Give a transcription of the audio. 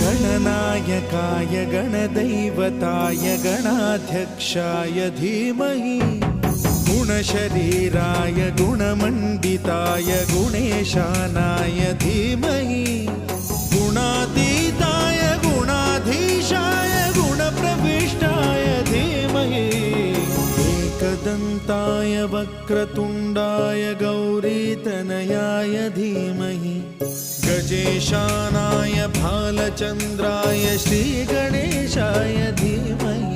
गणनायकाय गणदैवताय गणाध्यक्षाय धीमहि गुणशरीराय गुणमण्डिताय गुणेशानाय धीमहि गुणातीताय गुणाधीशाय गुणप्रविष्टाय धीमहि एकदन्ताय वक्रतुण्डाय गौरीतनयाय धीमहि गजेशानाय भालचन्द्राय श्रीगणेशाय धीमहि